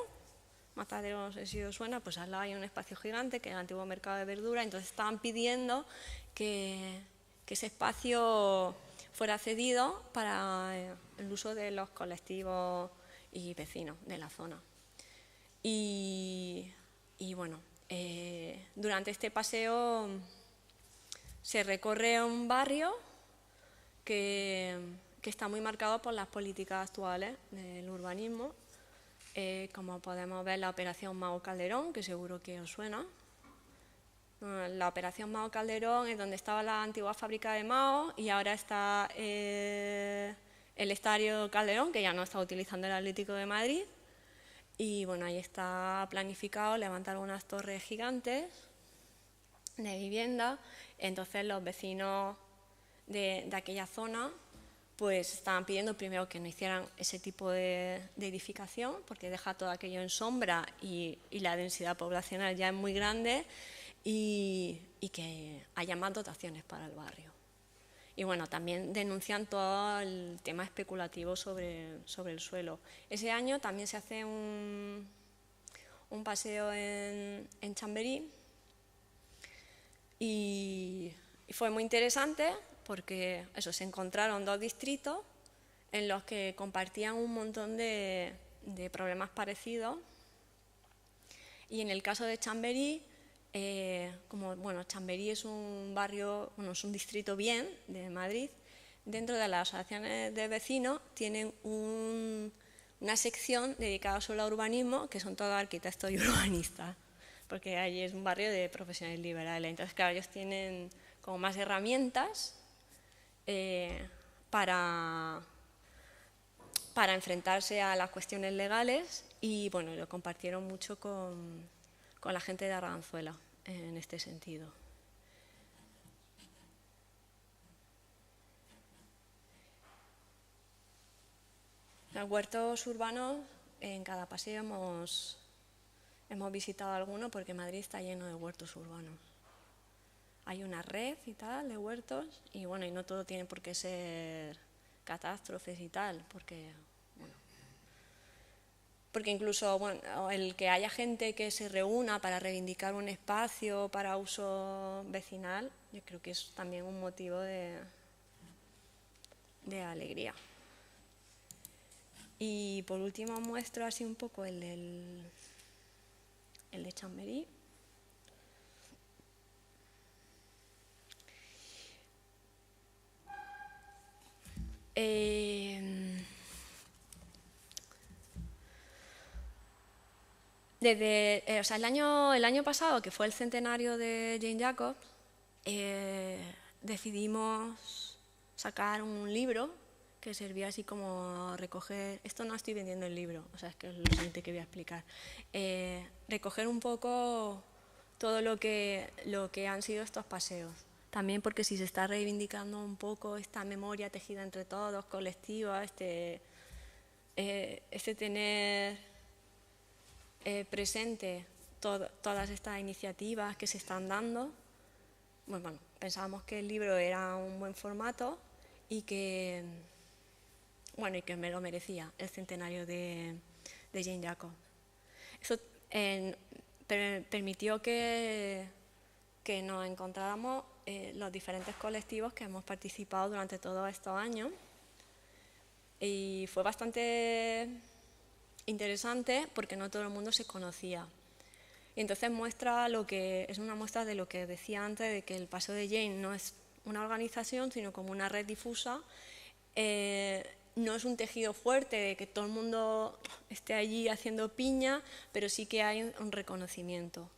D: no sé si os suena, pues al lado hay un espacio gigante que es el antiguo mercado de verduras, entonces estaban pidiendo que ese espacio fuera cedido para el uso de los colectivos y vecinos de la zona. Y bueno, durante este paseo se recorre un barrio que está muy marcado por las políticas actuales del urbanismo, como podemos ver la Operación Mao Calderón, que seguro que os suena. La Operación Mao Calderón es donde estaba la antigua fábrica de Mao y ahora está el Estadio Calderón, que ya no está utilizando el Atlético de Madrid. Y bueno, ahí está planificado levantar unas torres gigantes de vivienda. Entonces los vecinos de aquella zona pues estaban pidiendo primero que no hicieran ese tipo de edificación, porque deja todo aquello en sombra y la densidad poblacional ya es muy grande, y que haya más dotaciones para el barrio. Y bueno, también denuncian todo el tema especulativo sobre el suelo. Ese año también se hace un paseo en Chamberí y fue muy interesante porque se encontraron dos distritos en los que compartían un montón de problemas parecidos. Y en el caso de Chamberí, Chamberí es un barrio, es un distrito bien de Madrid, dentro de las asociaciones de vecinos tienen una sección dedicada solo a urbanismo, que son todos arquitectos y urbanistas, porque allí es un barrio de profesionales liberales. Entonces, claro, ellos tienen como más herramientas para enfrentarse a las cuestiones legales y bueno, lo compartieron mucho con la gente de Arganzuela en este sentido. Los huertos urbanos, en cada paseo hemos visitado alguno porque Madrid está lleno de huertos urbanos. Hay una red y tal de huertos y bueno, y no todo tiene por qué ser catástrofes y tal, porque incluso el que haya gente que se reúna para reivindicar un espacio para uso vecinal, yo creo que es también un motivo de alegría. Y por último muestro así un poco el de Chamberí. El año pasado, que fue el centenario de Jane Jacobs, decidimos sacar un libro que servía así como recoger, esto no estoy vendiendo el libro, o sea, es que es lo siguiente que voy a explicar, recoger un poco todo lo que han sido estos paseos. También porque si se está reivindicando un poco esta memoria tejida entre todos, colectiva, este tener presente todas estas iniciativas que se están dando, bueno, pensábamos que el libro era un buen formato y que me lo merecía el centenario de Jane Jacobs. Eso permitió que nos encontráramos los diferentes colectivos que hemos participado durante todos estos años y fue bastante interesante porque no todo el mundo se conocía. Y entonces es una muestra de lo que decía antes, de que el Paseo de Jane no es una organización, sino como una red difusa. No es un tejido fuerte de que todo el mundo esté allí haciendo piña, pero sí que hay un reconocimiento.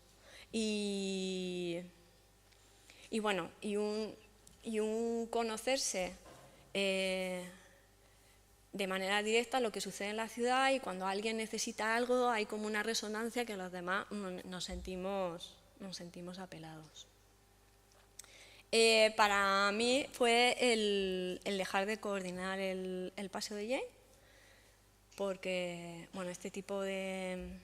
D: Y un conocerse de manera directa lo que sucede en la ciudad, y cuando alguien necesita algo hay como una resonancia que los demás nos sentimos apelados. Para mí fue el dejar de coordinar el Paseo de Jane, porque este tipo de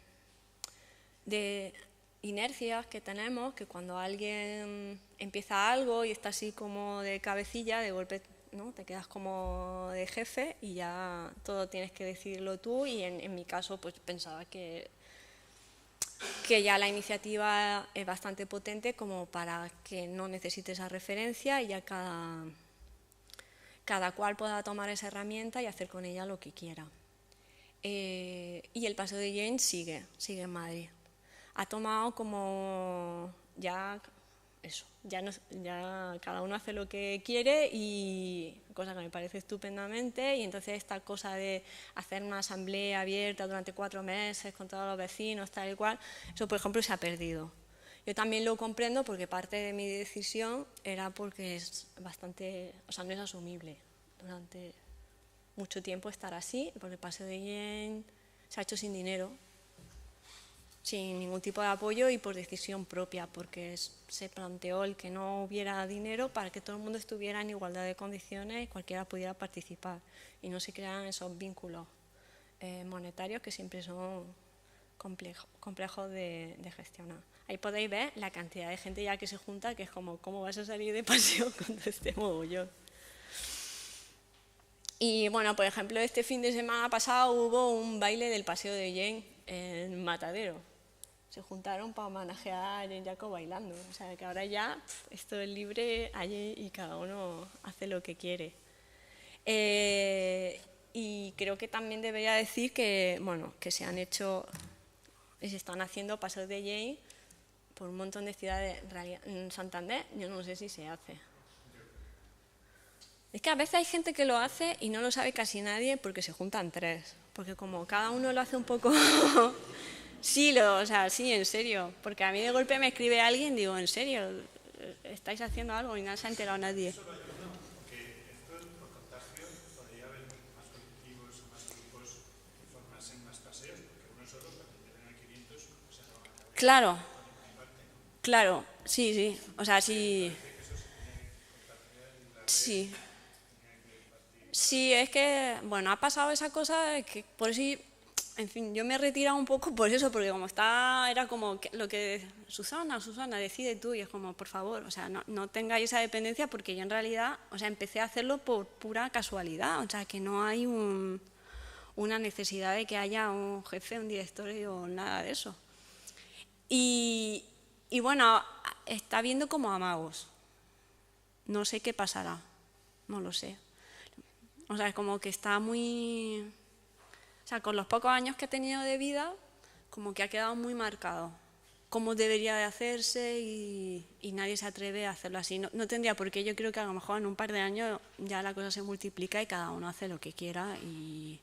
D: inercias que tenemos, que cuando alguien empieza algo y está así como de cabecilla, de golpe ¿no? Te quedas como de jefe y ya todo tienes que decidirlo tú, y en mi caso pues pensaba que ya la iniciativa es bastante potente como para que no necesite esa referencia y ya cada cual pueda tomar esa herramienta y hacer con ella lo que quiera. Y el Paseo de Jaén sigue en Madrid. Ha tomado como ya eso, ya cada uno hace lo que quiere, y cosa que me parece estupendamente, y entonces esta cosa de hacer una asamblea abierta durante 4 meses con todos los vecinos, tal y cual, eso por ejemplo se ha perdido. Yo también lo comprendo porque parte de mi decisión era porque es bastante, o sea, no es asumible durante mucho tiempo estar así, porque el Paseo de Jaén se ha hecho sin dinero, sin ningún tipo de apoyo y por decisión propia, porque se planteó el que no hubiera dinero para que todo el mundo estuviera en igualdad de condiciones y cualquiera pudiera participar y no se crearan esos vínculos monetarios que siempre son complejos de gestionar. Ahí podéis ver la cantidad de gente ya que se junta, que es como, ¿cómo vas a salir de paseo con todo este mogollón? Y bueno, por ejemplo, este fin de semana pasado hubo un baile del Paseo de Jaén en Matadero. Se juntaron para homenajear a Jaén Jacob bailando. O sea, que ahora ya esto es libre allí y cada uno hace lo que quiere. Y creo que también debería decir que, bueno, que se han hecho y se están haciendo paseos de Jaén por un montón de ciudades. En Santander yo no sé si se hace. Es que a veces hay gente que lo hace y no lo sabe casi nadie porque se juntan 3. Porque como cada uno lo hace un poco... Sí, o sea, sí, en serio. Porque a mí de golpe me escribe alguien y digo, ¿en serio? ¿Estáis haciendo algo? Y no se ha enterado nadie.
A: Que esto por contagio podría haber más colectivos o más grupos que formasen más paseos, porque uno solo, cuando lleguen a 500, o sea, no van a haber.
B: Claro, claro, sí, sí. O sea, sí. Sí. Sí, es que, bueno, ha pasado esa cosa que por eso, en fin, yo me he retirado un poco por eso, porque como era como lo que Susana, decide tú, y es como, por favor, o sea, no tengáis esa dependencia, porque yo en realidad, o sea, empecé a hacerlo por pura casualidad, o sea, que no hay una necesidad de que haya un jefe, un director o nada de eso. Y bueno, está viendo como amagos. No sé qué pasará, no lo sé. O sea, como que está muy... O sea, con los pocos años que he tenido de vida, como que ha quedado muy marcado cómo debería de hacerse y nadie se atreve a hacerlo así. No tendría por qué, yo creo que a lo mejor en un par de años ya la cosa se multiplica y cada uno hace lo que quiera y...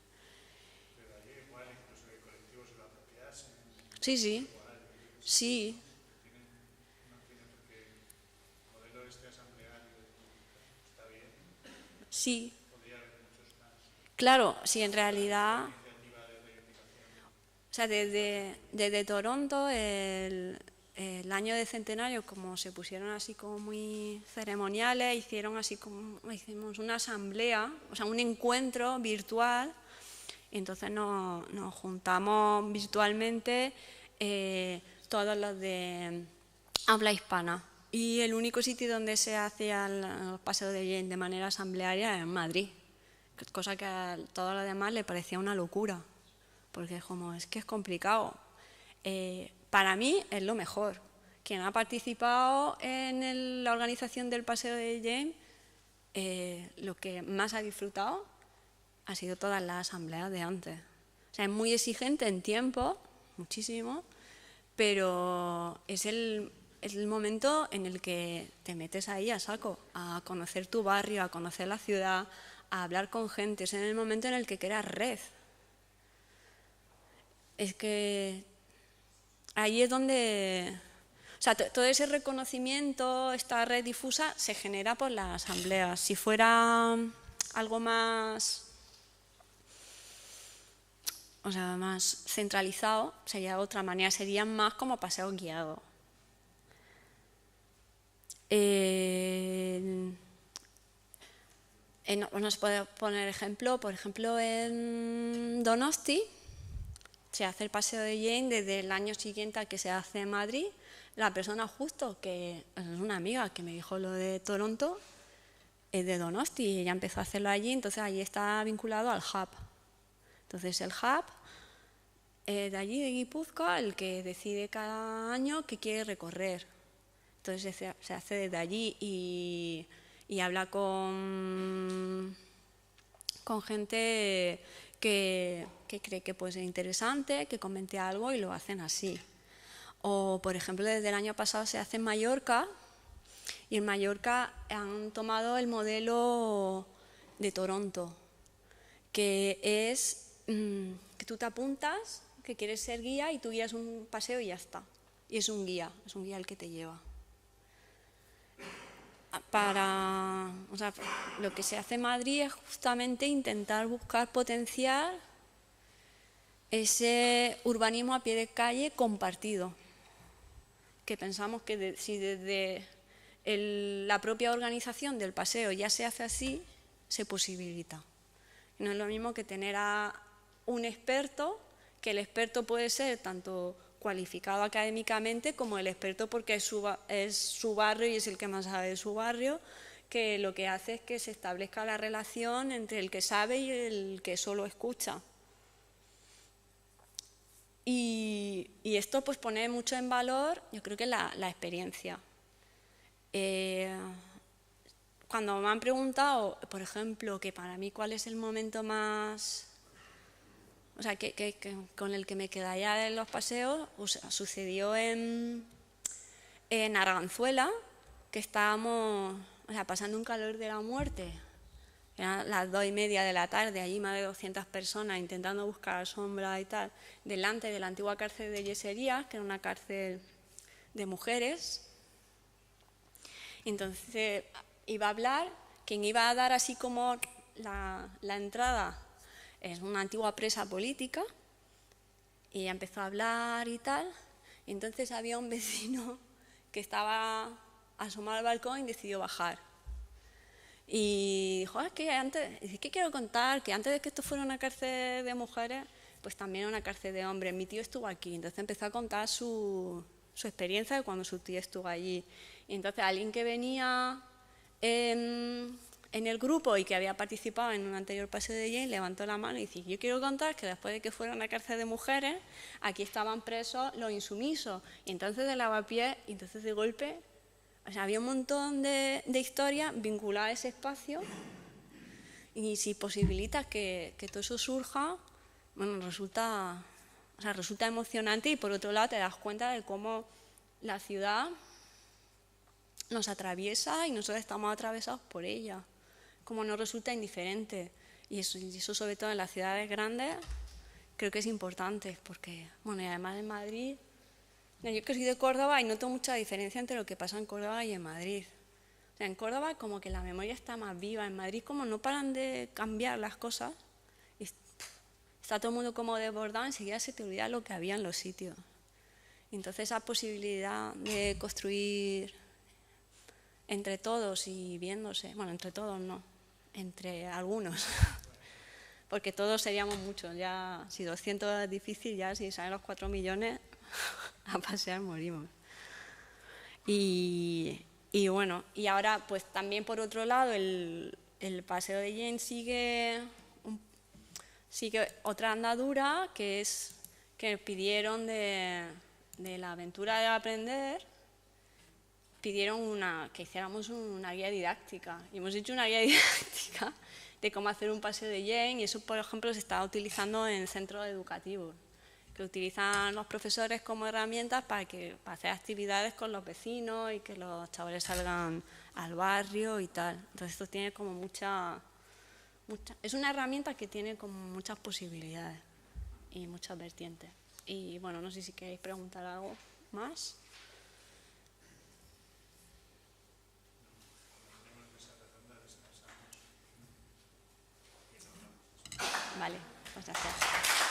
A: Pero hay igual incluso que colectivos se lo apropiasen.
B: Sí, sí, sí.
A: No tiene por qué el modelo este asambleario está bien.
B: Sí,
A: Podría haber muchos más.
B: claro, sí, en realidad, o sea, desde Toronto, el año de centenario, como se pusieron así como muy ceremoniales, hicimos una asamblea, o sea, un encuentro virtual, y entonces nos juntamos virtualmente todos los de habla hispana. Y el único sitio donde se hacía el paseo de Jaén de manera asamblearia es en Madrid, cosa que a todos los demás le parecía una locura, porque es que es complicado. Para mí es lo mejor. Quien ha participado en la organización del Paseo de Jaén, lo que más ha disfrutado ha sido todas las asambleas de antes. O sea, es muy exigente en tiempo, muchísimo, pero es el momento en el que te metes ahí a saco, a conocer tu barrio, a conocer la ciudad, a hablar con gente. Es en el momento en el que creas red. Es que ahí es donde... O sea, todo ese reconocimiento, esta red difusa, se genera por las asambleas. Si fuera algo más... O sea, más centralizado, sería de otra manera, serían más como paseos guiados. Nos puede poner ejemplo, por ejemplo, en Donosti se hace el Paseo de Jaén desde el año siguiente al que se hace en Madrid. La persona justo, que es una amiga que me dijo lo de Toronto, es de Donosti y ella empezó a hacerlo allí, entonces allí está vinculado al hub. Entonces el hub de allí, de Guipúzcoa, el que decide cada año qué quiere recorrer. Entonces se hace desde allí y habla con gente que cree que puede ser interesante, que comente algo y lo hacen así. O, por ejemplo, desde el año pasado se hace en Mallorca, y en Mallorca han tomado el modelo de Toronto, que es que tú te apuntas, que quieres ser guía y tú guías un paseo y ya está. Y es un guía el que te lleva. O sea, lo que se hace en Madrid es justamente intentar buscar potenciar ese urbanismo a pie de calle compartido, que pensamos que si desde la propia organización del paseo ya se hace así, se posibilita. No es lo mismo que tener a un experto, que el experto puede ser tanto cualificado académicamente como el experto porque es su barrio y es el que más sabe de su barrio, que lo que hace es que se establezca la relación entre el que sabe y el que solo escucha. Y esto pues pone mucho en valor, yo creo que la experiencia. Cuando me han preguntado, por ejemplo, que para mí cuál es el momento más, o sea, con el que me quedaría de los paseos, o sea, sucedió en Arganzuela, que estábamos, o sea, pasando un calor de la muerte. Eran las 2:30 de la tarde, allí más de 200 personas intentando buscar sombra y tal, delante de la antigua cárcel de Yeserías, que era una cárcel de mujeres. Entonces iba a hablar, quien iba a dar así como la entrada es una antigua presa política, y ella empezó a hablar y tal, y entonces había un vecino que estaba asomado al balcón y decidió bajar. Y dijo, ¿qué quiero contar? Que antes de que esto fuera una cárcel de mujeres, pues también era una cárcel de hombres. Mi tío estuvo aquí. Entonces empezó a contar su experiencia de cuando su tío estuvo allí. Y entonces alguien que venía en el grupo y que había participado en un anterior paseo de Jane levantó la mano y dice, yo quiero contar que después de que fuera una cárcel de mujeres, aquí estaban presos los insumisos. Y entonces de lavapiés, y entonces de golpe... O sea, había un montón de historias vinculadas a ese espacio, y si posibilitas que todo eso surja, bueno, resulta emocionante, y por otro lado te das cuenta de cómo la ciudad nos atraviesa y nosotros estamos atravesados por ella, cómo nos resulta indiferente. Y eso sobre todo en las ciudades grandes creo que es importante, porque, bueno, y además en Madrid... Yo que soy de Córdoba y noto mucha diferencia entre lo que pasa en Córdoba y en Madrid. O sea, en Córdoba como que la memoria está más viva, en Madrid como no paran de cambiar las cosas, y está todo el mundo como desbordado, enseguida se te olvida lo que había en los sitios. Y entonces esa posibilidad de construir entre todos y viéndose, bueno, entre todos no, entre algunos, porque todos seríamos muchos, ya si 200 es difícil, ya si salen los 4 millones... a pasear morimos. Y bueno, y ahora pues también por otro lado el paseo de Jane sigue otra andadura, que es que pidieron de la aventura de aprender, pidieron que hiciéramos una guía didáctica, y hemos hecho una guía didáctica de cómo hacer un paseo de Jane, y eso por ejemplo se está utilizando en centros educativos, que utilizan los profesores como herramientas para hacer actividades con los vecinos y que los chavales salgan al barrio y tal. Entonces esto tiene como es una herramienta que tiene como muchas posibilidades y muchas vertientes. Y bueno, no sé si queréis preguntar algo más. Vale, pues gracias.